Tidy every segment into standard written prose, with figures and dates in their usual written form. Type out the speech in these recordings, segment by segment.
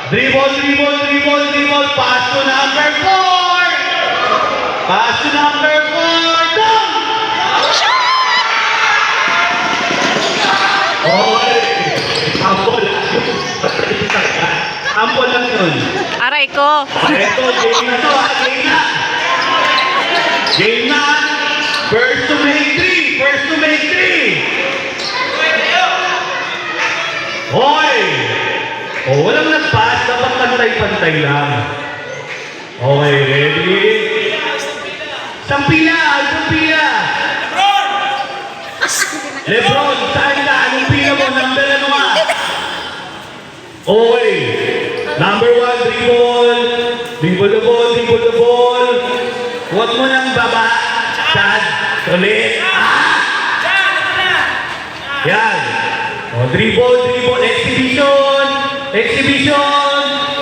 Dribble, dribble, dribble, dribble. Pass to number 4. Pass to number 4. Done! Okay. Ampol lang yun. Ampol lang yun. Aray ko. Ito, game na to. Game na. Game na. First to make 3. First to make 3. Hoy! O, walang nagpass. Dapat pantay-pantay lang. Okay, ready? Isang pila! Isang pila! Lebron, saan ka? Anong pila mo? Number ano ka? Okay. Number 1, dribble. Dribble the ball, dribble the ball. Huwag mo nang baba. Chad. Ulit. Yan. O, dribble, dribble. Exhibition. Exhibition.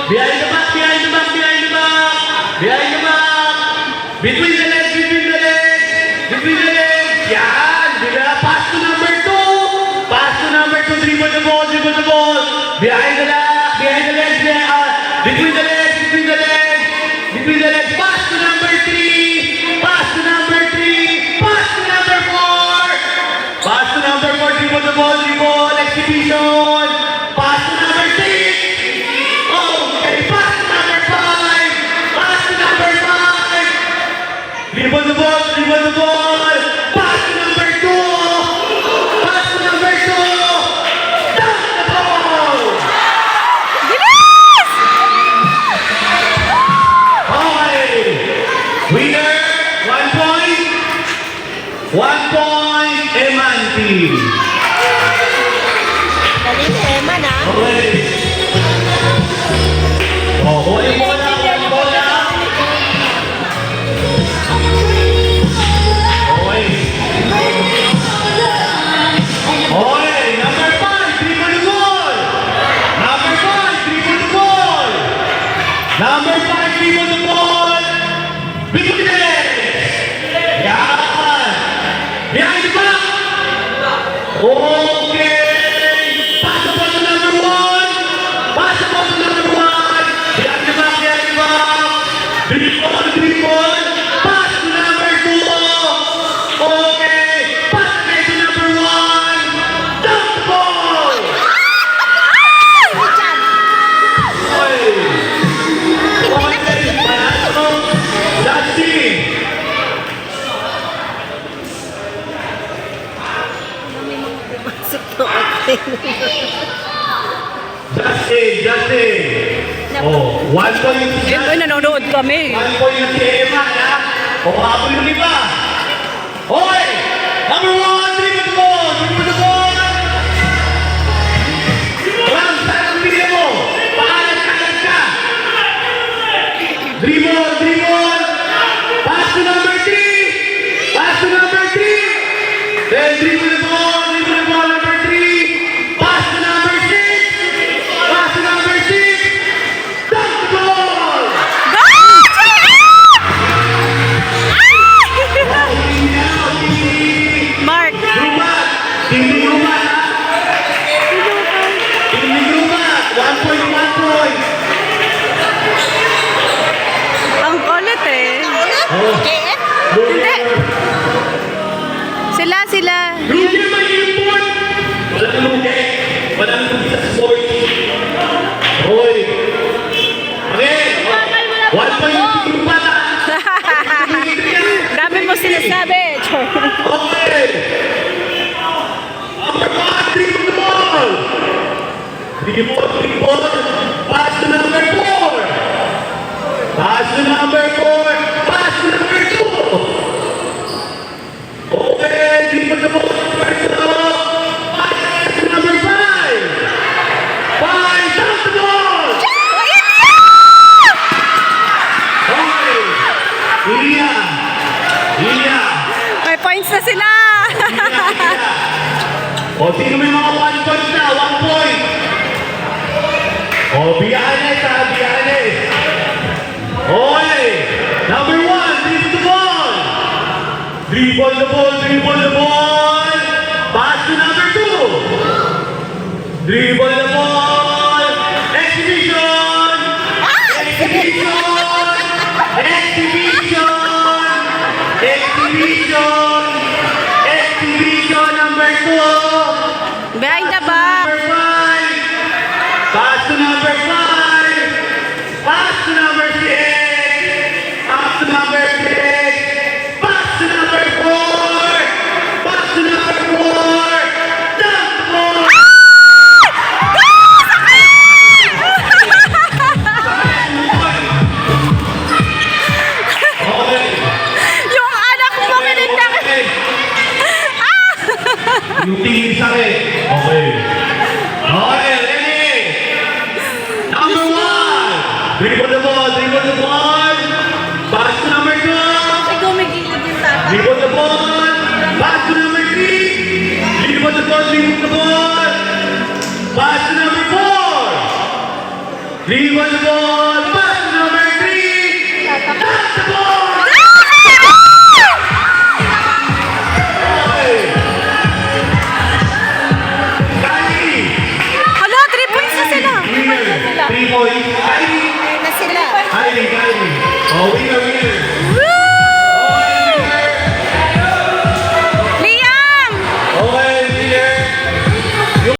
Behind the back, behind the back, behind the back. Behind the back. Between the legs, between the legs. Between the legs. Yan. Bila. Pass to number 2. Pass to number 2. Dribble the ball, dribble the ball. Behind the legs, behind the legs. Between the legs, between the legs. Between the legs. Pass to number 3. Pass to number 3. Pass to number 4. Pass to number 4. Dribble the ball, dribble. Exhibition. Pass to number 6. Okay. Pass to number 5. Pass to number 5. Dribble the ball, dribble the ball. Pass to number 2. Pass to number 2. Dunk the ball. Bilis! Okay. Winner, 1 point. 1 point, Emanti. Galing si Emma na. Okay. Oh, huwag bola, huwag bola. Okay. Okay, number 5, dribble the ball. Number 5, dribble the ball. Number 5, dribble the ball. Between the legs. Yan. Behind the back. Okay. Pass the ball to number 1. Pass the ball to number 1. Behind the back, behind the back. Dribble, dribble. Pass to number 2. Okay. Pass again to number 1. Dunk the ball. Okay. Okay. Panalo. Justin. Justin. Oh, 1 point si Ito, Justin. nanonood kami. 1 point si Emma, ha? O, habol yung iba. Okay. Number 1, dribble the ball. Dribble the ball. Ram, saan ang pili mo? Paalat ka. Dribble, dribble. Pass to number 3. Pass to number 3. Then dribble the ball. Dribble the ball, number 3. Pass to number 6. Pass to number 6. Dunk the ball. Go! Mark. Rumat. Hindi rumat. Hindi rumat. 1 point, 1 point. Ang kulit eh. Oh. Hindi. Sila. Lugi naman yung point. Walang lugi. Walang lugi sa sport. Hoy. Okay. 1 point yung rumat. Dami mo sinasabi. Okay. Number 1, dribble the ball. Dribble, dribble. Pass to number 4. Pass to number 4. Pass to number 2. Okay, dribble the ball. Number 2. Pass to number 5. 5, dunk the ball. Okay. Iya. May points na sila. O, sino may mga 1 point na? 1 point. O, Bianes ha, Bianes. Okay. Number 1, dribble the ball. Dribble the ball, dribble the ball. Pass to number 2. Dribble the ball. Exhibition. Dribble the ball, dribble the ball. Pass to number 2. Kasi gumigilid yung tata. Dribble the ball. Pass to number 3. Dribble the ball, dribble the ball. Pass to number 4. Dribble the ball.